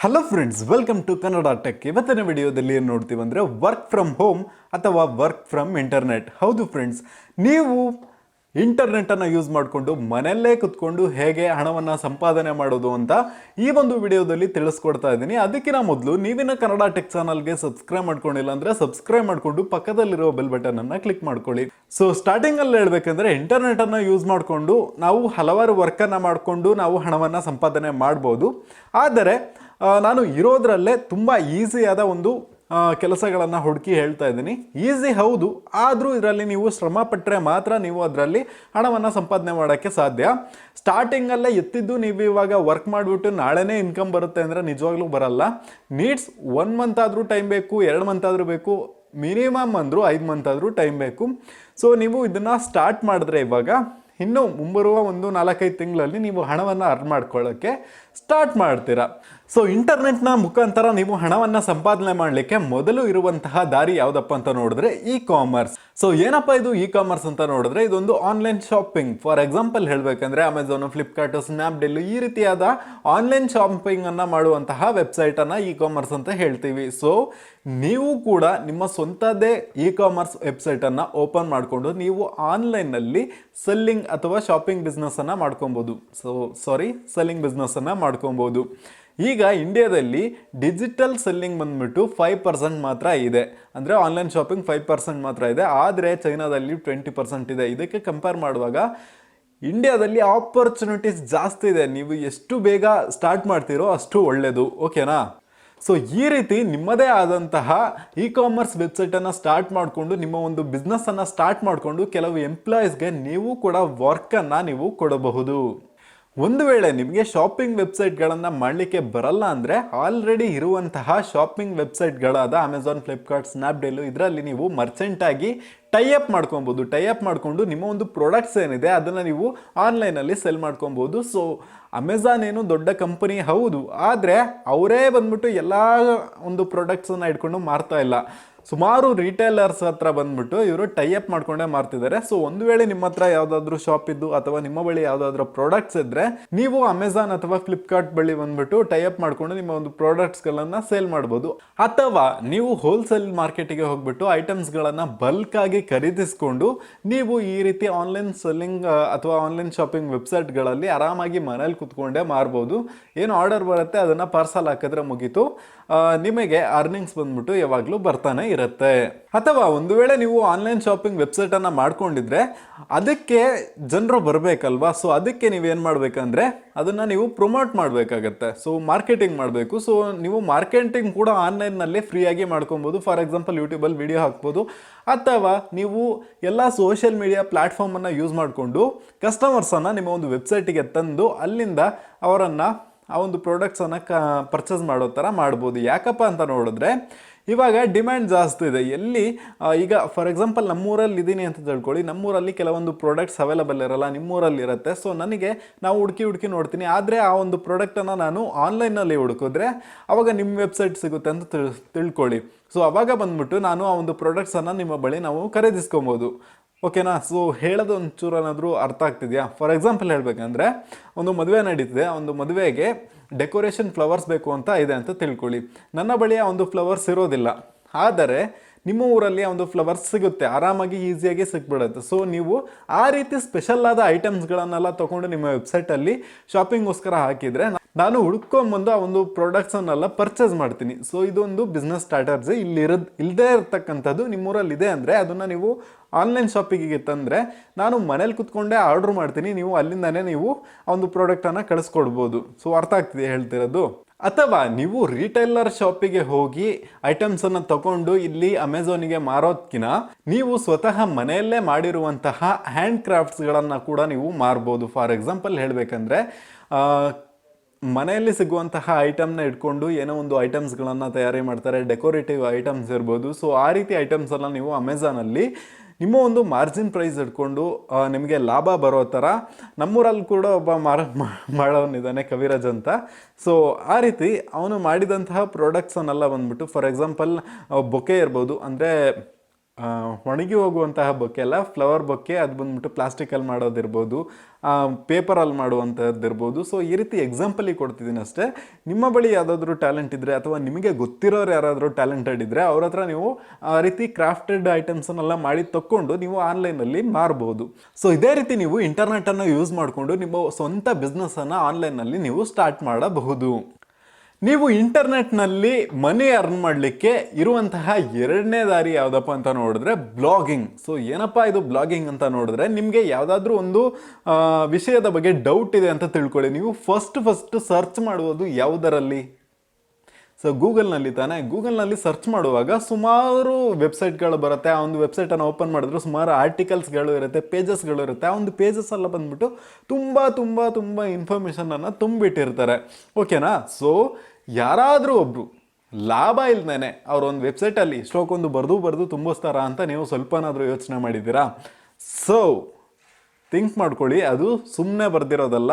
Hello friends, welcome to Kannada tech. ಇವತ್ತಿನ ವಿಡಿಯೋದಲ್ಲಿ ಏನು ನೋಡ್ತೀವಿ ಅಂದರೆ ವರ್ಕ್ ಫ್ರಮ್ ಹೋಮ್ ಅಥವಾ ವರ್ಕ್ ಫ್ರಮ್ ಇಂಟರ್ನೆಟ್. ಹೌದು ಫ್ರೆಂಡ್ಸ್, ನೀವು ಇಂಟರ್ನೆಟ್ಟನ್ನು ಯೂಸ್ ಮಾಡಿಕೊಂಡು ಮನೆಯಲ್ಲೇ ಕುತ್ಕೊಂಡು ಹೇಗೆ ಹಣವನ್ನು ಸಂಪಾದನೆ ಮಾಡೋದು ಅಂತ ಈ ಒಂದು ವಿಡಿಯೋದಲ್ಲಿ ತಿಳಿಸ್ಕೊಡ್ತಾ ಇದ್ದೀನಿ. ಅದಕ್ಕಿಂತ ಮೊದಲು ನೀವಿನ ಕನ್ನಡ ಟೆಕ್ ಚಾನಲ್ಗೆ ಸಬ್ಸ್ಕ್ರೈಬ್ ಮಾಡ್ಕೊಂಡಿಲ್ಲ ಅಂದರೆ ಸಬ್ಸ್ಕ್ರೈಬ್ ಮಾಡಿಕೊಂಡು ಪಕ್ಕದಲ್ಲಿರೋ ಬೆಲ್ ಬಟನನ್ನು ಕ್ಲಿಕ್ ಮಾಡ್ಕೊಳ್ಳಿ. ಸೊ ಸ್ಟಾರ್ಟಿಂಗಲ್ಲಿ ಹೇಳ್ಬೇಕಂದ್ರೆ ಇಂಟರ್ನೆಟನ್ನು ಯೂಸ್ ಮಾಡಿಕೊಂಡು ನಾವು ಹಲವಾರು ವರ್ಕನ್ನು ಮಾಡಿಕೊಂಡು ನಾವು ಹಣವನ್ನು ಸಂಪಾದನೆ ಮಾಡ್ಬೋದು. ಆದರೆ ನಾನು ಇರೋದ್ರಲ್ಲೇ ತುಂಬ ಈಸಿಯಾದ ಒಂದು ಕೆಲಸಗಳನ್ನು ಹುಡುಕಿ ಹೇಳ್ತಾ ಇದ್ದೀನಿ. ಈಸಿ ಹೌದು, ಆದರೂ ಇದರಲ್ಲಿ ನೀವು ಶ್ರಮ ಪಟ್ಟರೆ ಮಾತ್ರ ನೀವು ಅದರಲ್ಲಿ ಹಣವನ್ನು ಸಂಪಾದನೆ ಮಾಡೋಕ್ಕೆ ಸಾಧ್ಯ. ಸ್ಟಾರ್ಟಿಂಗಲ್ಲೇ ಎತ್ತಿದ್ದು ನೀವು ಇವಾಗ ವರ್ಕ್ ಮಾಡಿಬಿಟ್ಟು ನಾಳೆನೇ ಇನ್ಕಮ್ ಬರುತ್ತೆ ಅಂದರೆ ನಿಜವಾಗ್ಲೂ ಬರಲ್ಲ. ನೀಡ್ಸ್ 1 ಮಂತ್ ಆದರೂ ಟೈಮ್ ಬೇಕು, 2 ಮಂತ್ ಆದರೂ ಬೇಕು, ಮಿನಿಮಮ್ ಅಂದರೂ 5 ಮಂತ್ ಆದರೂ ಟೈಮ್ ಬೇಕು. ಸೊ ನೀವು ಇದನ್ನು ಸ್ಟಾರ್ಟ್ ಮಾಡಿದ್ರೆ ಇವಾಗ ಇನ್ನು ಮುಂಬರುವ ಒಂದು 4-5 ತಿಂಗಳಲ್ಲಿ ನೀವು ಹಣವನ್ನು ಅರ್ನ್ ಮಾಡ್ಕೊಳ್ಳೋಕ್ಕೆ ಸ್ಟಾರ್ಟ್ ಮಾಡ್ತೀರಾ. ಸೊ ಇಂಟರ್ನೆಟ್ನ ಮುಖಾಂತರ ನೀವು ಹಣವನ್ನು ಸಂಪಾದನೆ ಮಾಡಲಿಕ್ಕೆ ಮೊದಲು ಇರುವಂತಹ ದಾರಿ ಯಾವುದಪ್ಪ ಅಂತ ನೋಡಿದ್ರೆ ಇ ಕಾಮರ್ಸ್. ಸೊ ಏನಪ್ಪ ಇದು ಇ ಕಾಮರ್ಸ್ ಅಂತ ನೋಡಿದ್ರೆ ಇದೊಂದು ಆನ್ಲೈನ್ ಶಾಪಿಂಗ್. ಫಾರ್ ಎಕ್ಸಾಂಪಲ್ ಹೇಳಬೇಕಂದ್ರೆ ಅಮೆಝಾನ್, ಫ್ಲಿಪ್ಕಾರ್ಟ್, ಸ್ನ್ಯಾಪ್ಡೀಲ್ ಈ ರೀತಿಯಾದ ಆನ್ಲೈನ್ ಶಾಪಿಂಗನ್ನು ಮಾಡುವಂತಹ ವೆಬ್ಸೈಟನ್ನು ಇ ಕಾಮರ್ಸ್ ಅಂತ ಹೇಳ್ತೀವಿ. ಸೊ ನೀವು ಕೂಡ ನಿಮ್ಮ ಸ್ವಂತದೇ ಇ ಕಾಮರ್ಸ್ ವೆಬ್ಸೈಟನ್ನು ಓಪನ್ ಮಾಡಿಕೊಂಡು ನೀವು ಆನ್ಲೈನ್ನಲ್ಲಿ ಸೆಲ್ಲಿಂಗ್ ಅಥವಾ ಶಾಪಿಂಗ್ ಬಿಸ್ನೆಸ್ಸನ್ನು ಮಾಡ್ಕೊಬೋದು. ಸೆಲ್ಲಿಂಗ್ ಬಿಸ್ನೆಸ್ಸನ್ನು ಮಾಡ್ಕೊಬೋದು. ಈಗ ಇಂಡಿಯಾದಲ್ಲಿ ಡಿಜಿಟಲ್ ಸೆಲ್ಲಿಂಗ್ ಬಂದ್ಬಿಟ್ಟು 5% ಮಾತ್ರ ಇದೆ, ಅಂದರೆ ಆನ್ಲೈನ್ ಶಾಪಿಂಗ್ 5% ಮಾತ್ರ ಇದೆ. ಆದರೆ ಚೈನಾದಲ್ಲಿ 20% ಇದೆ. ಇದಕ್ಕೆ ಕಂಪೇರ್ ಮಾಡುವಾಗ ಇಂಡಿಯಾದಲ್ಲಿ ಆಪರ್ಚುನಿಟೀಸ್ ಜಾಸ್ತಿ ಇದೆ. ನೀವು ಎಷ್ಟು ಬೇಗ ಸ್ಟಾರ್ಟ್ ಮಾಡ್ತೀರೋ ಅಷ್ಟು ಒಳ್ಳೆಯದು, ಓಕೆನಾ? ಸೊ ಈ ರೀತಿ ನಿಮ್ಮದೇ ಆದಂತಹ ಇ ಕಾಮರ್ಸ್ ವೆಬ್ಸೈಟನ್ನು ಸ್ಟಾರ್ಟ್ ಮಾಡಿಕೊಂಡು ನಿಮ್ಮ ಒಂದು ಬಿಸ್ನೆಸ್ಸನ್ನು ಸ್ಟಾರ್ಟ್ ಮಾಡಿಕೊಂಡು ಕೆಲವು ಎಂಪ್ಲಾಯೀಸ್ಗೆ ನೀವು ಕೂಡ ವರ್ಕನ್ನು ನೀವು ಕೊಡಬಹುದು. ಒಂದು ವೇಳೆ ನಿಮಗೆ ಶಾಪಿಂಗ್ ವೆಬ್ಸೈಟ್ಗಳನ್ನು ಮಾಡಲಿಕ್ಕೆ ಬರಲ್ಲ ಅಂದರೆ ಆಲ್ರೆಡಿ ಇರುವಂತಹ ಶಾಪಿಂಗ್ ವೆಬ್ಸೈಟ್ಗಳಾದ ಅಮೆಝಾನ್, ಫ್ಲಿಪ್ಕಾರ್ಟ್, ಸ್ನ್ಯಾಪ್ಡೀಲು ಇದರಲ್ಲಿ ನೀವು ಮರ್ಚೆಂಟಾಗಿ ಟೈಅಪ್ ಮಾಡ್ಕೊಬೋದು. ಟೈಅಪ್ ಮಾಡಿಕೊಂಡು ನಿಮ್ಮ ಒಂದು ಪ್ರಾಡಕ್ಟ್ಸ್ ಏನಿದೆ ಅದನ್ನು ನೀವು ಆನ್ಲೈನಲ್ಲಿ ಸೆಲ್ ಮಾಡ್ಕೊಬೋದು. ಸೊ ಅಮೆಝಾನ್ ಏನು ದೊಡ್ಡ ಕಂಪನಿ ಹೌದು, ಆದರೆ ಅವರೇ ಬಂದ್ಬಿಟ್ಟು ಎಲ್ಲ ಒಂದು ಪ್ರಾಡಕ್ಟ್ಸನ್ನು ಇಟ್ಕೊಂಡು ಮಾರ್ತಾ ಇಲ್ಲ. ಸುಮಾರು ರಿಟೇಲರ್ಸ್ ಹತ್ರ ಬಂದ್ಬಿಟ್ಟು ಇವರು ಟೈಅಪ್ ಮಾಡ್ಕೊಂಡೇ ಮಾರ್ತಿದ್ದಾರೆ. ಸೊ ಒಂದು ವೇಳೆ ನಿಮ್ಮ ಹತ್ರ ಯಾವುದಾದ್ರೂ ಶಾಪ್ ಇದ್ದು ಅಥವಾ ನಿಮ್ಮ ಬಳಿ ಯಾವುದಾದ್ರೂ ಪ್ರಾಡಕ್ಟ್ಸ್ ಇದ್ದರೆ ನೀವು ಅಮೆಝಾನ್ ಅಥವಾ ಫ್ಲಿಪ್ಕಾರ್ಟ್ ಬಳಿ ಬಂದ್ಬಿಟ್ಟು ಟೈಅಪ್ ಮಾಡಿಕೊಂಡು ನಿಮ್ಮ ಒಂದು ಪ್ರಾಡಕ್ಟ್ಸ್ಗಳನ್ನು ಸೇಲ್ ಮಾಡ್ಬೋದು. ಅಥವಾ ನೀವು ಹೋಲ್ಸೇಲ್ ಮಾರ್ಕೆಟಿಗೆ ಹೋಗ್ಬಿಟ್ಟು ಐಟಮ್ಸ್ಗಳನ್ನು ಬಲ್ಕಾಗಿ ಖರೀದಿಸ್ಕೊಂಡು ನೀವು ಈ ರೀತಿ ಆನ್ಲೈನ್ ಸೆಲ್ಲಿಂಗ್ ಅಥವಾ ಆನ್ಲೈನ್ ಶಾಪಿಂಗ್ ವೆಬ್ಸೈಟ್ಗಳಲ್ಲಿ ಆರಾಮಾಗಿ ಮನೇಲಿ ಕುತ್ಕೊಂಡೇ ಮಾರ್ಬೋದು. ಏನು ಆರ್ಡರ್ ಬರುತ್ತೆ ಅದನ್ನು ಪಾರ್ಸಲ್ ಹಾಕಿದ್ರೆ ಮುಗೀತು, ನಿಮಗೆ ಅರ್ನಿಂಗ್ಸ್ ಬಂದ್ಬಿಟ್ಟು ಯಾವಾಗಲೂ ಬರ್ತಾನೆ ಇರುತ್ತೆ. ಅಥವಾ ಒಂದು ವೇಳೆ ನೀವು ಆನ್ಲೈನ್ ಶಾಪಿಂಗ್ ವೆಬ್ಸೈಟನ್ನು ಮಾಡ್ಕೊಂಡಿದ್ರೆ ಅದಕ್ಕೆ ಜನರು ಬರಬೇಕಲ್ವಾ? ಸೊ ಅದಕ್ಕೆ ನೀವೇನು ಮಾಡಬೇಕಂದ್ರೆ ಅದನ್ನು ನೀವು ಪ್ರಮೋಟ್ ಮಾಡಬೇಕಾಗತ್ತೆ. ಸೊ ಮಾರ್ಕೆಟಿಂಗ್ ಮಾಡಬೇಕು. ಸೊ ನೀವು ಮಾರ್ಕೆಟಿಂಗ್ ಕೂಡ ಆನ್ಲೈನ್ನಲ್ಲಿ ಫ್ರೀಯಾಗಿ ಮಾಡ್ಕೊಬೋದು. ಫಾರ್ ಎಕ್ಸಾಂಪಲ್ ಯೂಟ್ಯೂಬಲ್ಲಿ ವಿಡಿಯೋ ಹಾಕ್ಬೋದು, ಅಥವಾ ನೀವು ಎಲ್ಲ ಸೋಷಿಯಲ್ ಮೀಡಿಯಾ ಪ್ಲ್ಯಾಟ್ಫಾರ್ಮನ್ನು ಯೂಸ್ ಮಾಡಿಕೊಂಡು ಕಸ್ಟಮರ್ಸನ್ನು ನಿಮ್ಮ ಒಂದು ವೆಬ್ಸೈಟಿಗೆ ತಂದು ಅಲ್ಲಿಂದ ಅವರನ್ನು ಆ ಒಂದು ಪ್ರಾಡಕ್ಟ್ಸನ್ನು ಪರ್ಚೇಸ್ ಮಾಡೋ ಥರ ಮಾಡ್ಬೋದು. ಯಾಕಪ್ಪ ಅಂತ ನೋಡಿದ್ರೆ ಇವಾಗ ಡಿಮ್ಯಾಂಡ್ ಜಾಸ್ತಿ ಇದೆ. ಎಲ್ಲಿ ಈಗ ಫಾರ್ ಎಕ್ಸಾಂಪಲ್ ನಮ್ಮೂರಲ್ಲಿ ಇದ್ದೀನಿ ಅಂತ ತಿಳ್ಕೊಳ್ಳಿ, ನಮ್ಮೂರಲ್ಲಿ ಕೆಲವೊಂದು ಪ್ರಾಡಕ್ಟ್ಸ್ ಅವೈಲಬಲ್ ಇರಲ್ಲ, ನಿಮ್ಮೂರಲ್ಲಿ ಇರುತ್ತೆ. ಸೊ ನನಗೆ ನಾವು ಹುಡುಕಿ ನೋಡ್ತೀನಿ, ಆದರೆ ಆ ಒಂದು ಪ್ರಾಡಕ್ಟನ್ನು ನಾನು ಆನ್ಲೈನಲ್ಲಿ ಹುಡುಕಿದ್ರೆ ಅವಾಗ ನಿಮ್ಮ ವೆಬ್ಸೈಟ್ ಸಿಗುತ್ತೆ ಅಂತ ತಿಳ್ಕೊಳ್ಳಿ. ಸೊ ಅವಾಗ ಬಂದ್ಬಿಟ್ಟು ನಾನು ಆ ಒಂದು ಪ್ರಾಡಕ್ಟ್ಸನ್ನು ನಿಮ್ಮ ಬಳಿ ನಾವು ಖರೀದಿಸ್ಕೊಬೋದು, ಓಕೆನಾ? ಸೊ ಹೇಳೋದು ಒಂಚೂರು ಏನಾದರೂ ಅರ್ಥ ಆಗ್ತಿದೆಯಾ? ಫಾರ್ ಎಕ್ಸಾಂಪಲ್ ಹೇಳಬೇಕಂದ್ರೆ ಒಂದು ಮದುವೆ ನಡೀತಿದೆ, ಒಂದು ಮದುವೆಗೆ ಡೆಕೋರೇಷನ್ ಫ್ಲವರ್ಸ್ ಬೇಕು ಅಂತ ಇದೆ ಅಂತ ತಿಳ್ಕೊಳ್ಳಿ. ನನ್ನ ಬಳಿ ಆ ಒಂದು ಫ್ಲವರ್ಸ್ ಇರೋದಿಲ್ಲ, ಆದರೆ ನಿಮ್ಮ ಊರಲ್ಲಿ ಆ ಒಂದು ಫ್ಲವರ್ಸ್ ಸಿಗುತ್ತೆ, ಆರಾಮಾಗಿ ಈಸಿಯಾಗಿ ಸಿಕ್ಬಿಡುತ್ತೆ. ಸೊ ನೀವು ಆ ರೀತಿ ಸ್ಪೆಷಲ್ ಆದ ಐಟಮ್ಸ್ಗಳನ್ನೆಲ್ಲ ತೊಗೊಂಡು ನಿಮ್ಮ ವೆಬ್ಸೈಟಲ್ಲಿ ಶಾಪಿಂಗ್ಗೋಸ್ಕರ ಹಾಕಿದರೆ ನಾನು ಹುಡ್ಕೊಂಬಂದು ಆ ಒಂದು ಪ್ರಾಡಕ್ಟ್ಸನ್ನೆಲ್ಲ ಪರ್ಚೇಸ್ ಮಾಡ್ತೀನಿ. ಸೊ ಇದೊಂದು ಬಿಸ್ನೆಸ್ ಸ್ಟ್ರಾಟರ್ಜಿ ಇಲ್ಲದೇ ಇರತಕ್ಕಂಥದ್ದು ನಿಮ್ಮೂರಲ್ಲಿ ಇದೆ ಅಂದರೆ ಅದನ್ನು ನೀವು ಆನ್ಲೈನ್ ಶಾಪಿಂಗಿಗೆ ತಂದರೆ ನಾನು ಮನೇಲಿ ಕುತ್ಕೊಂಡೇ ಆರ್ಡ್ರ್ ಮಾಡ್ತೀನಿ, ನೀವು ಅಲ್ಲಿಂದನೇ ನೀವು ಆ ಒಂದು ಪ್ರಾಡಕ್ಟನ್ನು ಕಳಿಸ್ಕೊಡ್ಬೋದು. ಸೊ ಅರ್ಥ ಆಗ್ತಿದೆ ಹೇಳ್ತಿರೋದು? ಅಥವಾ ನೀವು ರಿಟೇಲರ್ ಶಾಪಿಗೆ ಹೋಗಿ ಐಟಮ್ಸನ್ನು ತಗೊಂಡು ಇಲ್ಲಿ ಅಮೆಝಾನಿಗೆ ಮಾರೋದಕ್ಕಿಂತ ನೀವು ಸ್ವತಃ ಮನೆಯಲ್ಲೇ ಮಾಡಿರುವಂತಹ ಹ್ಯಾಂಡ್ ಕ್ರಾಫ್ಟ್ಸ್ಗಳನ್ನು ಕೂಡ ನೀವು ಮಾರ್ಬೋದು. ಫಾರ್ ಎಕ್ಸಾಂಪಲ್ ಹೇಳಬೇಕಂದ್ರೆ ಮನೆಯಲ್ಲಿ ಸಿಗುವಂತಹ ಐಟಮ್ನ ಇಟ್ಕೊಂಡು ಏನೋ ಒಂದು ಐಟಮ್ಸ್ಗಳನ್ನು ತಯಾರಿ ಮಾಡ್ತಾರೆ, ಡೆಕೋರೇಟಿವ್ ಐಟಮ್ಸ್ ಇರ್ಬೋದು. ಸೊ ಆ ರೀತಿ ಐಟಮ್ಸನ್ನು ನೀವು ಅಮೆಝಾನಲ್ಲಿ ನಿಮ್ಮ ಒಂದು ಮಾರ್ಜಿನ್ ಪ್ರೈಸ್ ಇಟ್ಕೊಂಡು ನಿಮಗೆ ಲಾಭ ಬರೋ ಥರ, ನಮ್ಮೂರಲ್ಲಿ ಕೂಡ ಒಬ್ಬ ಮಾಡೋನಿದ್ದಾನೆ ಕವಿರಾಜ್ ಅಂತ. ಸೊ ಆ ರೀತಿ ಅವನು ಮಾಡಿದಂತಹ ಪ್ರಾಡಕ್ಟ್ಸನ್ನೆಲ್ಲ ಬಂದ್ಬಿಟ್ಟು ಫಾರ್ ಎಕ್ಸಾಂಪಲ್ ಬೊಕೆ ಇರ್ಬೋದು, ಅಂದರೆ ಒಣಗಿ ಹೋಗುವಂತಹ ಬೊಕ್ಕೆ ಅಲ್ಲ, ಫ್ಲವರ್ ಬೊಕ್ಕೆ. ಅದು ಬಂದ್ಬಿಟ್ಟು ಪ್ಲಾಸ್ಟಿಕಲ್ಲಿ ಮಾಡೋದಿರ್ಬೋದು, ಪೇಪರಲ್ಲಿ ಮಾಡುವಂಥದ್ದಿರ್ಬೋದು. ಸೊ ಈ ರೀತಿ ಎಕ್ಸಾಂಪಲಿಗೆ ಕೊಡ್ತಿದ್ದೀನಿ ಅಷ್ಟೇ. ನಿಮ್ಮ ಬಳಿ ಯಾವುದಾದ್ರೂ ಟ್ಯಾಲೆಂಟ್ ಇದ್ದರೆ ಅಥವಾ ನಿಮಗೆ ಗೊತ್ತಿರೋರು ಯಾರಾದರೂ ಟ್ಯಾಲೆಂಟೆಡ್ ಇದ್ದರೆ ಅವ್ರ ಹತ್ರ ನೀವು ಆ ರೀತಿ ಕ್ರಾಫ್ಟೆಡ್ ಐಟಮ್ಸನ್ನೆಲ್ಲ ಮಾಡಿ ತಕ್ಕೊಂಡು ನೀವು ಆನ್ಲೈನಲ್ಲಿ ಮಾರ್ಬೋದು. ಸೊ ಇದೇ ರೀತಿ ನೀವು ಇಂಟರ್ನೆಟನ್ನು ಯೂಸ್ ಮಾಡಿಕೊಂಡು ನಿಮ್ಮ ಸ್ವಂತ ಬಿಸ್ನೆಸ್ಸನ್ನು ಆನ್ಲೈನಲ್ಲಿ ನೀವು ಸ್ಟಾರ್ಟ್ ಮಾಡಬಹುದು. ನೀವು ಇಂಟರ್ನೆಟ್ನಲ್ಲಿ ಮನಿ ಅರ್ನ್ ಮಾಡಲಿಕ್ಕೆ ಇರುವಂತಹ ಎರಡನೇ ದಾರಿ ಯಾವುದಪ್ಪ ಅಂತ ನೋಡಿದ್ರೆ ಬ್ಲಾಗಿಂಗ್. ಸೊ ಏನಪ್ಪ ಇದು ಬ್ಲಾಗಿಂಗ್ ಅಂತ ನೋಡಿದ್ರೆ, ನಿಮಗೆ ಯಾವುದಾದ್ರೂ ಒಂದು ವಿಷಯದ ಬಗ್ಗೆ ಡೌಟ್ ಇದೆ ಅಂತ ತಿಳ್ಕೊಳ್ಳಿ. ನೀವು ಫಸ್ಟ್ ಸರ್ಚ್ ಮಾಡುವುದು ಯಾವುದರಲ್ಲಿ? ಸೊ ಗೂಗಲ್ನಲ್ಲಿ ತಾನೇ. ಗೂಗಲ್ನಲ್ಲಿ ಸರ್ಚ್ ಮಾಡುವಾಗ ಸುಮಾರು ವೆಬ್ಸೈಟ್ಗಳು ಬರುತ್ತೆ. ಆ ಒಂದು ವೆಬ್ಸೈಟನ್ನು ಓಪನ್ ಮಾಡಿದ್ರು ಸುಮಾರು ಆರ್ಟಿಕಲ್ಸ್ಗಳು ಇರುತ್ತೆ, ಪೇಜಸ್ಗಳು ಇರುತ್ತೆ. ಆ ಒಂದು ಪೇಜಸ್ ಎಲ್ಲ ಬಂದ್ಬಿಟ್ಟು ತುಂಬ ಇನ್ಫಾರ್ಮೇಷನನ್ನು ತುಂಬಿಟ್ಟಿರ್ತಾರೆ. ಓಕೆನಾ? ಸೊ ಯಾರಾದರೂ ಒಬ್ಬರು ಲಾಭ ಇಲ್ದೇನೆ ಅವರೊಂದು ವೆಬ್ಸೈಟಲ್ಲಿ ಇಷ್ಟೊಂದು ಬರೆದು ತುಂಬಿಸ್ತಾರ ಅಂತ ನೀವು ಸ್ವಲ್ಪನಾದರೂ ಯೋಚನೆ ಮಾಡಿದ್ದೀರಾ? ಸೊ ಥಿಂಕ್ ಮಾಡ್ಕೊಳ್ಳಿ, ಅದು ಸುಮ್ಮನೆ ಬರ್ದಿರೋದಲ್ಲ,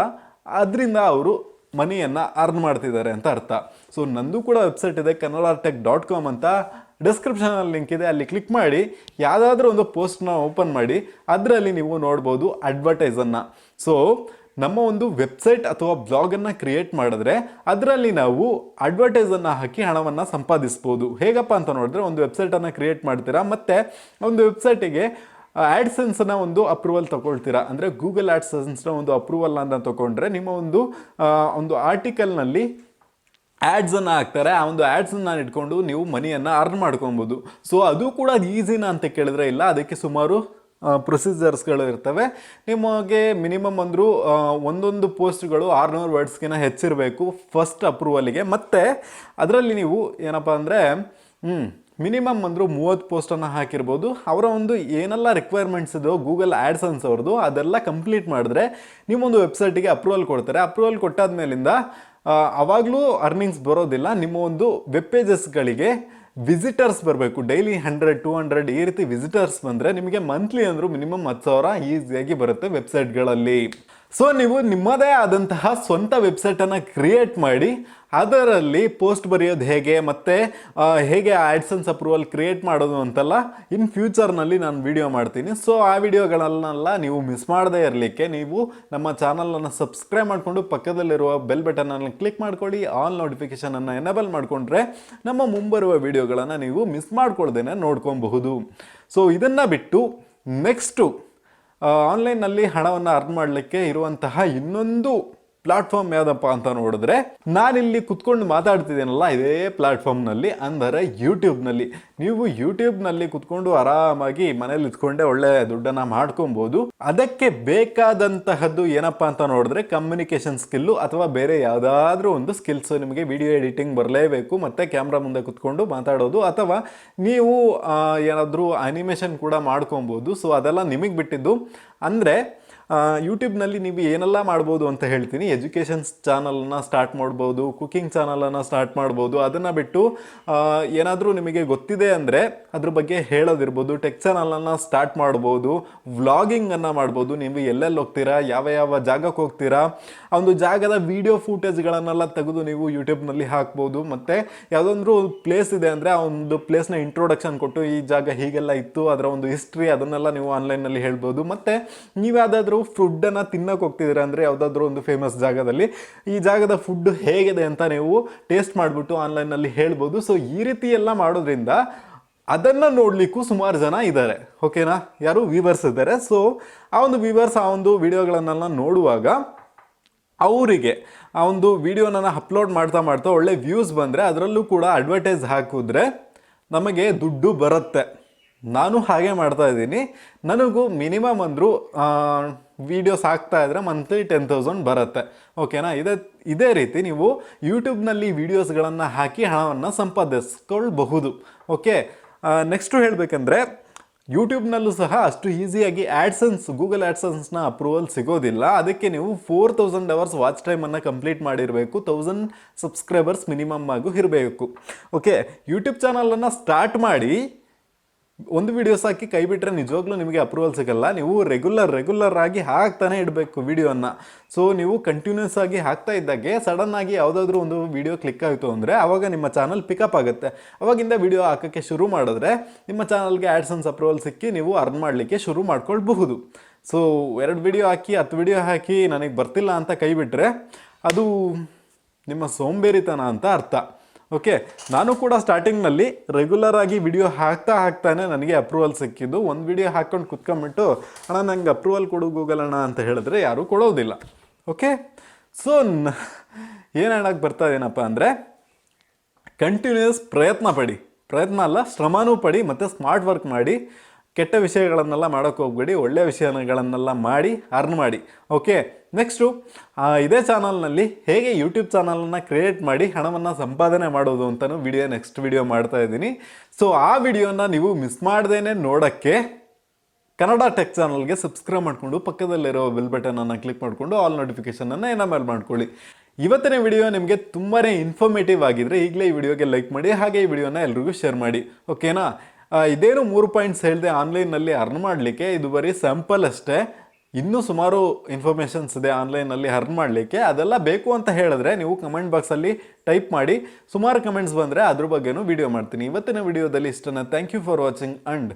ಅದರಿಂದ ಅವರು ಮನಿಯನ್ನು ಅರ್ನ್ ಮಾಡ್ತಿದ್ದಾರೆ ಅಂತ ಅರ್ಥ. ಸೊ ನಂದು ಕೂಡ ವೆಬ್ಸೈಟ್ ಇದೆ, kannada.com ಅಂತ. ಡಿಸ್ಕ್ರಿಪ್ಷನಲ್ಲಿ ಲಿಂಕ್ ಇದೆ, ಅಲ್ಲಿ ಕ್ಲಿಕ್ ಮಾಡಿ ಯಾವುದಾದ್ರೂ ಒಂದು ಪೋಸ್ಟ್ನ ಓಪನ್ ಮಾಡಿ ಅದರಲ್ಲಿ ನೀವು ನೋಡ್ಬೋದು ಅಡ್ವರ್ಟೈಸನ್ನು. ಸೊ ನಮ್ಮ ಒಂದು ವೆಬ್ಸೈಟ್ ಅಥವಾ ಬ್ಲಾಗನ್ನು ಕ್ರಿಯೇಟ್ ಮಾಡಿದ್ರೆ ಅದರಲ್ಲಿ ನಾವು ಅಡ್ವರ್ಟೈಸನ್ನು ಹಾಕಿ ಹಣವನ್ನು ಸಂಪಾದಿಸ್ಬೋದು. ಹೇಗಪ್ಪ ಅಂತ ನೋಡಿದ್ರೆ, ಒಂದು ವೆಬ್ಸೈಟನ್ನು ಕ್ರಿಯೇಟ್ ಮಾಡ್ತೀರಾ, ಮತ್ತು ಒಂದು ವೆಬ್ಸೈಟಿಗೆ ಆ್ಯಡ್ಸೆನ್ಸ್ನ ಒಂದು ಅಪ್ರೂವಲ್ ತೊಗೊಳ್ತೀರಾ. ಅಂದರೆ ಗೂಗಲ್ ಆ್ಯಡ್ಸೆನ್ಸ್ನ ಒಂದು ಅಪ್ರೂವಲನ್ನು ತೊಗೊಂಡ್ರೆ ನಿಮ್ಮ ಒಂದು ಆರ್ಟಿಕಲ್ನಲ್ಲಿ ಆ್ಯಡ್ಸನ್ನು ಹಾಕ್ತಾರೆ. ಆ ಒಂದು ಆ್ಯಡ್ಸನ್ನು ಇಟ್ಕೊಂಡು ನೀವು ಮನಿಯನ್ನು ಅರ್ನ್ ಮಾಡ್ಕೊಬೋದು. ಸೊ ಅದು ಕೂಡ ಈಸಿನಾ ಅಂತ ಕೇಳಿದ್ರೆ ಇಲ್ಲ, ಅದಕ್ಕೆ ಸುಮಾರು ಪ್ರೊಸೀಜರ್ಸ್ಗಳು ಇರ್ತವೆ. ನಿಮಗೆ ಮಿನಿಮಮ್ ಅಂದರೂ ಒಂದೊಂದು ಪೋಸ್ಟ್ಗಳು 600 ವರ್ಡ್ಸ್ಗಿಂತ ಹೆಚ್ಚಿರಬೇಕು ಫಸ್ಟ್ ಅಪ್ರೂವಲಿಗೆ. ಮತ್ತು ಅದರಲ್ಲಿ ನೀವು ಏನಪ್ಪ ಅಂದರೆ ಮಿನಿಮಮ್ ಅಂದರೂ 30 ಪೋಸ್ಟನ್ನು ಹಾಕಿರ್ಬೋದು. ಅವರ ಒಂದು ಏನೆಲ್ಲ ರಿಕ್ವೈರ್ಮೆಂಟ್ಸ್ ಇದೋ ಗೂಗಲ್ ಆ್ಯಡ್ಸೆನ್ಸ್ ಅವ್ರದ್ದು ಅದೆಲ್ಲ ಕಂಪ್ಲೀಟ್ ಮಾಡಿದ್ರೆ ನಿಮ್ಮೊಂದು ವೆಬ್ಸೈಟಿಗೆ ಅಪ್ರೂವಲ್ ಕೊಡ್ತಾರೆ. ಅಪ್ರೂವಲ್ ಕೊಟ್ಟಾದ್ಮೇಲಿಂದ ಆವಾಗಲೂ ಅರ್ನಿಂಗ್ಸ್ ಬರೋದಿಲ್ಲ. ನಿಮ್ಮ ಒಂದು ವೆಬ್ ಪೇಜಸ್ಗಳಿಗೆ ವಿಸಿಟರ್ಸ್ ಬರಬೇಕು. ಡೈಲಿ 100-200 ಈ ರೀತಿ ವಿಸಿಟರ್ಸ್ ಬಂದರೆ ನಿಮಗೆ ಮಂತ್ಲಿ ಅಂದರೂ ಮಿನಿಮಮ್ 10,000 ಈಸಿಯಾಗಿ ಬರುತ್ತೆ ವೆಬ್ಸೈಟ್ಗಳಲ್ಲಿ. ಸೊ ನೀವು ನಿಮ್ಮದೇ ಆದಂತಹ ಸ್ವಂತ ವೆಬ್ಸೈಟನ್ನು ಕ್ರಿಯೇಟ್ ಮಾಡಿ ಅದರಲ್ಲಿ ಪೋಸ್ಟ್ ಬರೆಯೋದು ಹೇಗೆ ಮತ್ತು ಹೇಗೆ ಆ್ಯಡ್ಸೆನ್ಸ್ ಅಪ್ರೂವಲ್ ಕ್ರಿಯೇಟ್ ಮಾಡೋದು ಅಂತೆಲ್ಲ ಇನ್ ಫ್ಯೂಚರ್ನಲ್ಲಿ ನಾನು ವಿಡಿಯೋ ಮಾಡ್ತೀನಿ. ಸೊ ಆ ವಿಡಿಯೋಗಳನ್ನೆಲ್ಲ ನೀವು ಮಿಸ್ ಮಾಡದೇ ಇರಲಿಕ್ಕೆ ನೀವು ನಮ್ಮ ಚಾನಲನ್ನು ಸಬ್ಸ್ಕ್ರೈಬ್ ಮಾಡಿಕೊಂಡು ಪಕ್ಕದಲ್ಲಿರುವ ಬೆಲ್ ಬಟನನ್ನು ಕ್ಲಿಕ್ ಮಾಡ್ಕೊಳ್ಳಿ. ಆಲ್ ನೋಟಿಫಿಕೇಷನನ್ನು ಎನೇಬಲ್ ಮಾಡಿಕೊಂಡ್ರೆ ನಮ್ಮ ಮುಂಬರುವ ವಿಡಿಯೋಗಳನ್ನು ನೀವು ಮಿಸ್ ಮಾಡ್ಕೊಳ್ದೇನೆ ನೋಡ್ಕೊಬಹುದು. ಸೊ ಇದನ್ನು ಬಿಟ್ಟು ನೆಕ್ಸ್ಟು ಆನ್ಲೈನ್ನಲ್ಲಿ ಹಣವನ್ನು ಅರ್ನ್ ಮಾಡಲಿಕ್ಕೆ ಇರುವಂತಹ ಇನ್ನೊಂದು ಪ್ಲಾಟ್ಫಾರ್ಮ್ ಯಾವುದಪ್ಪ ಅಂತ ನೋಡಿದ್ರೆ, ನಾನಿಲ್ಲಿ ಕುತ್ಕೊಂಡು ಮಾತಾಡ್ತಿದ್ದೇನಲ್ಲ ಇದೇ ಪ್ಲಾಟ್ಫಾರ್ಮ್ನಲ್ಲಿ, ಅಂದರೆ ಯೂಟ್ಯೂಬ್ನಲ್ಲಿ. ನೀವು ಯೂಟ್ಯೂಬ್ನಲ್ಲಿ ಕುತ್ಕೊಂಡು ಆರಾಮಾಗಿ ಮನೇಲಿ ಇದ್ಕೊಂಡೆ ಒಳ್ಳೆ ದುಡ್ಡನ್ನು ಮಾಡ್ಕೊಬೋದು. ಅದಕ್ಕೆ ಬೇಕಾದಂತಹದ್ದು ಏನಪ್ಪ ಅಂತ ನೋಡಿದ್ರೆ ಕಮ್ಯುನಿಕೇಷನ್ ಸ್ಕಿಲ್ಲು ಅಥವಾ ಬೇರೆ ಯಾವುದಾದ್ರೂ ಒಂದು ಸ್ಕಿಲ್ಸು. ನಿಮಗೆ ವಿಡಿಯೋ ಎಡಿಟಿಂಗ್ ಬರಲೇಬೇಕು, ಮತ್ತು ಕ್ಯಾಮ್ರಾ ಮುಂದೆ ಕುತ್ಕೊಂಡು ಮಾತಾಡೋದು, ಅಥವಾ ನೀವು ಏನಾದರೂ ಅನಿಮೇಷನ್ ಕೂಡ ಮಾಡ್ಕೊಬೋದು. ಸೊ ಅದೆಲ್ಲ ನಿಮಗೆ ಬಿಟ್ಟಿದ್ದು. ಅಂದರೆ ಯೂಟ್ಯೂಬ್ನಲ್ಲಿ ನೀವು ಏನೆಲ್ಲ ಮಾಡ್ಬೋದು ಅಂತ ಹೇಳ್ತೀನಿ. ಎಜುಕೇಷನ್ಸ್ ಚಾನಲನ್ನು ಸ್ಟಾರ್ಟ್ ಮಾಡ್ಬೋದು, ಕುಕಿಂಗ್ ಚಾನಲನ್ನು ಸ್ಟಾರ್ಟ್ ಮಾಡ್ಬೋದು. ಅದನ್ನು ಬಿಟ್ಟು ಏನಾದರೂ ನಿಮಗೆ ಗೊತ್ತಿದೆ ಅಂದರೆ ಅದ್ರ ಬಗ್ಗೆ ಹೇಳೋದಿರ್ಬೋದು. ಟೆಕ್ ಚಾನಲನ್ನು ಸ್ಟಾರ್ಟ್ ಮಾಡ್ಬೋದು, ವ್ಲಾಗಿಂಗನ್ನು ಮಾಡ್ಬೋದು. ನೀವು ಎಲ್ಲೆಲ್ಲಿ ಹೋಗ್ತೀರಾ, ಯಾವ ಜಾಗಕ್ಕೆ ಹೋಗ್ತೀರಾ, ಆ ಒಂದು ಜಾಗದ ವಿಡಿಯೋ ಫೂಟೇಜ್ಗಳನ್ನೆಲ್ಲ ತೆಗೆದು ನೀವು ಯೂಟ್ಯೂಬ್ನಲ್ಲಿ ಹಾಕ್ಬೋದು. ಮತ್ತು ಯಾವುದೊಂದು ಪ್ಲೇಸ್ ಇದೆ ಅಂದರೆ ಆ ಒಂದು ಪ್ಲೇಸ್ನ ಇಂಟ್ರೊಡಕ್ಷನ್ ಕೊಟ್ಟು ಈ ಜಾಗ ಹೀಗೆಲ್ಲ ಇತ್ತು, ಅದರ ಒಂದು ಹಿಸ್ಟ್ರಿ ಅದನ್ನೆಲ್ಲ ನೀವು ಆನ್ಲೈನಲ್ಲಿ ಹೇಳ್ಬೋದು. ಮತ್ತು ನೀವು ಯಾವುದಾದ್ರೂ ಫುಡ್ಡನ್ನು ತಿನ್ನೋಕೆ ಹೋಗ್ತಿದ್ದೀರಾ ಅಂದರೆ ಯಾವುದಾದ್ರೂ ಒಂದು ಫೇಮಸ್ ಜಾಗದಲ್ಲಿ ಈ ಜಾಗದ ಫುಡ್ ಹೇಗಿದೆ ಅಂತ ನೀವು ಟೇಸ್ಟ್ ಮಾಡಿಬಿಟ್ಟು ಆನ್ಲೈನಲ್ಲಿ ಹೇಳ್ಬೋದು. ಸೊ ಈ ರೀತಿ ಎಲ್ಲ ಮಾಡೋದ್ರಿಂದ ಅದನ್ನು ನೋಡಲಿಕ್ಕೂ ಸುಮಾರು ಜನ ಇದ್ದಾರೆ. ಓಕೆನಾ? ಯಾರು ವ್ಯೂವರ್ಸ್ ಇದ್ದಾರೆ. ಸೊ ಆ ಒಂದು ವ್ಯೂವರ್ಸ್ ಆ ಒಂದು ವಿಡಿಯೋಗಳನ್ನೆಲ್ಲ ನೋಡುವಾಗ ಅವರಿಗೆ ಆ ಒಂದು ವಿಡಿಯೋನ ಅಪ್ಲೋಡ್ ಮಾಡ್ತಾ ಒಳ್ಳೆ ವ್ಯೂಸ್ ಬಂದರೆ ಅದರಲ್ಲೂ ಕೂಡ ಅಡ್ವರ್ಟೈಸ್ ಹಾಕಿದ್ರೆ ನಮಗೆ ದುಡ್ಡು ಬರುತ್ತೆ. ನಾನು ಹಾಗೆ ಮಾಡ್ತಾ ಇದ್ದೀನಿ. ನನಗೂ ಮಿನಿಮಮ್ ಅಂದರೂ ವೀಡಿಯೋಸ್ ಹಾಕ್ತಾ ಇದ್ದರೆ ಮಂತ್ಲಿ 10,000 ಬರುತ್ತೆ. ಓಕೆನಾ? ಇದೇ ರೀತಿ ನೀವು ಯೂಟ್ಯೂಬ್ನಲ್ಲಿ ವೀಡಿಯೋಸ್ಗಳನ್ನು ಹಾಕಿ ಹಣವನ್ನು ಸಂಪಾದಿಸ್ಕೊಳ್ಬಹುದು. ಓಕೆ, ನೆಕ್ಸ್ಟು ಹೇಳಬೇಕಂದ್ರೆ ಯೂಟ್ಯೂಬ್ನಲ್ಲೂ ಸಹ ಅಷ್ಟು ಈಸಿಯಾಗಿ ಗೂಗಲ್ ಆ್ಯಡ್ಸೆನ್ಸ್ನ ಅಪ್ರೂವಲ್ ಸಿಗೋದಿಲ್ಲ. ಅದಕ್ಕೆ ನೀವು 4,000 ಅವರ್ಸ್ ವಾಚ್ ಟೈಮನ್ನು ಕಂಪ್ಲೀಟ್ ಮಾಡಿರಬೇಕು. 1,000 ಸಬ್ಸ್ಕ್ರೈಬರ್ಸ್ ಮಿನಿಮಮ್ ಆಗೂ ಇರಬೇಕು. ಓಕೆ, ಯೂಟ್ಯೂಬ್ ಚಾನಲನ್ನು ಸ್ಟಾರ್ಟ್ ಮಾಡಿ ಒಂದು ವೀಡಿಯೋಸ್ ಹಾಕಿ ಕೈ ಬಿಟ್ಟರೆ ನಿಜವಾಗ್ಲೂ ನಿಮಗೆ ಅಪ್ರೂವಲ್ ಸಿಗಲ್ಲ. ನೀವು ರೆಗ್ಯುಲರ್ ಆಗಿ ಹಾಕ್ತಾನೆ ಇಡಬೇಕು ವೀಡಿಯೋನ. ಸೊ ನೀವು ಕಂಟಿನ್ಯೂಸ್ ಆಗಿ ಹಾಕ್ತಾ ಇದ್ದಾಗೆ ಸಡನ್ ಆಗಿ ಯಾವುದಾದ್ರೂ ಒಂದು ವೀಡಿಯೋ ಕ್ಲಿಕ್ ಆಯಿತು ಅಂದರೆ ಆವಾಗ ನಿಮ್ಮ ಚಾನಲ್ ಪಿಕಪ್ ಆಗುತ್ತೆ. ಅವಾಗಿಂದ ವೀಡಿಯೋ ಹಾಕೋಕ್ಕೆ ಶುರು ಮಾಡಿದ್ರೆ ನಿಮ್ಮ ಚಾನಲ್ಗೆ ಆ್ಯಡ್ಸನ್ಸ್ ಅಪ್ರೂವಲ್ ಸಿಕ್ಕಿ ನೀವು ಅರ್ನ್ ಮಾಡಲಿಕ್ಕೆ ಶುರು ಮಾಡ್ಕೊಳ್ಬಹುದು. ಸೊ 2 ವೀಡಿಯೋ ಹಾಕಿ 10 ವೀಡಿಯೋ ಹಾಕಿ ನನಗೆ ಬರ್ತಿಲ್ಲ ಅಂತ ಕೈ ಬಿಟ್ಟರೆ ಅದು ನಿಮ್ಮ ಸೋಂಬೇರಿತನ ಅಂತ ಅರ್ಥ. ಓಕೆ, ನಾನು ಕೂಡ ಸ್ಟಾರ್ಟಿಂಗ್ನಲ್ಲಿ ರೆಗ್ಯುಲರ್ ಆಗಿ ವಿಡಿಯೋ ಹಾಕ್ತಾನೆ ನನಗೆ ಅಪ್ರೂವಲ್ ಸಿಕ್ಕಿದ್ದು. ಒಂದು ವಿಡಿಯೋ ಹಾಕ್ಕೊಂಡು ಕುತ್ಕೊಂಡ್ಬಿಟ್ಟು ಅಣ್ಣ ನಂಗೆ ಅಪ್ರೂವಲ್ ಕೊಡು ಗೂಗಲ್ ಅಣ್ಣ ಅಂತ ಹೇಳಿದ್ರೆ ಯಾರೂ ಕೊಡೋದಿಲ್ಲ. ಓಕೆ, ಸೊ ಏನು ಹೇಳಕ್ಕೆ ಬರ್ತಾ ಏನಪ್ಪ ಅಂದರೆ ಕಂಟಿನ್ಯೂಸ್ ಪ್ರಯತ್ನ ಅಲ್ಲ ಶ್ರಮನೂ ಪಡಿ ಮತ್ತು ಸ್ಮಾರ್ಟ್ ವರ್ಕ್ ಮಾಡಿ. ಕೆಟ್ಟ ವಿಷಯಗಳನ್ನೆಲ್ಲ ಮಾಡೋಕ್ಕೆ ಹೋಗ್ಬೇಡಿ, ಒಳ್ಳೆಯ ವಿಷಯಗಳನ್ನೆಲ್ಲ ಮಾಡಿ ಅರ್ನ್ ಮಾಡಿ. ಓಕೆ, ನೆಕ್ಸ್ಟು ಇದೇ ಚಾನಲ್ನಲ್ಲಿ ಹೇಗೆ ಯೂಟ್ಯೂಬ್ ಚಾನಲನ್ನು ಕ್ರಿಯೇಟ್ ಮಾಡಿ ಹಣವನ್ನು ಸಂಪಾದನೆ ಮಾಡೋದು ಅಂತಲೂ ನೆಕ್ಸ್ಟ್ ವಿಡಿಯೋ ಮಾಡ್ತಾ ಇದ್ದೀನಿ. ಸೊ ಆ ವಿಡಿಯೋನ ನೀವು ಮಿಸ್ ಮಾಡ್ದೇನೆ ನೋಡೋಕ್ಕೆ ಕನ್ನಡ ಟೆಕ್ ಚಾನಲ್ಗೆ ಸಬ್ಸ್ಕ್ರೈಬ್ ಮಾಡಿಕೊಂಡು ಪಕ್ಕದಲ್ಲಿರೋ ಬೆಲ್ ಬಟನನ್ನು ಕ್ಲಿಕ್ ಮಾಡಿಕೊಂಡು ಆಲ್ ನೋಟಿಫಿಕೇಷನನ್ನು ಎನೇಬಲ್ ಮಾಡ್ಕೊಳ್ಳಿ. ಇವತ್ತಿನ ವಿಡಿಯೋ ನಿಮಗೆ ತುಂಬಾ ಇನ್ಫಾರ್ಮೇಟಿವ್ ಆಗಿದ್ದರೆ ಈಗಲೇ ಈ ವಿಡಿಯೋಗೆ ಲೈಕ್ ಮಾಡಿ, ಹಾಗೆ ಈ ವಿಡಿಯೋನ ಎಲ್ರಿಗೂ ಶೇರ್ ಮಾಡಿ. ಓಕೆನಾ? ಇದೇನು 3 ಪಾಯಿಂಟ್ಸ್ ಹೇಳಿದೆ ಆನ್ಲೈನಲ್ಲಿ ಅರ್ನ್ ಮಾಡಲಿಕ್ಕೆ, ಇದು ಬರೀ ಸ್ಯಾಂಪಲ್ ಅಷ್ಟೇ. ಇನ್ನೂ ಸುಮಾರು ಇನ್ಫಾರ್ಮೇಷನ್ಸ್ ಇದೆ ಆನ್ಲೈನಲ್ಲಿ ಅರ್ನ್ ಮಾಡಲಿಕ್ಕೆ. ಅದೆಲ್ಲ ಬೇಕು ಅಂತ ಹೇಳಿದ್ರೆ ನೀವು ಕಮೆಂಟ್ ಬಾಕ್ಸಲ್ಲಿ ಟೈಪ್ ಮಾಡಿ. ಸುಮಾರು ಕಮೆಂಟ್ಸ್ ಬಂದರೆ ಅದ್ರ ಬಗ್ಗೆನೂ ವಿಡಿಯೋ ಮಾಡ್ತೀನಿ. ಇವತ್ತಿನ ವಿಡಿಯೋದಲ್ಲಿ ಇಷ್ಟನ್ನು. Thank you for watching and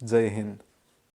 Jai Hind.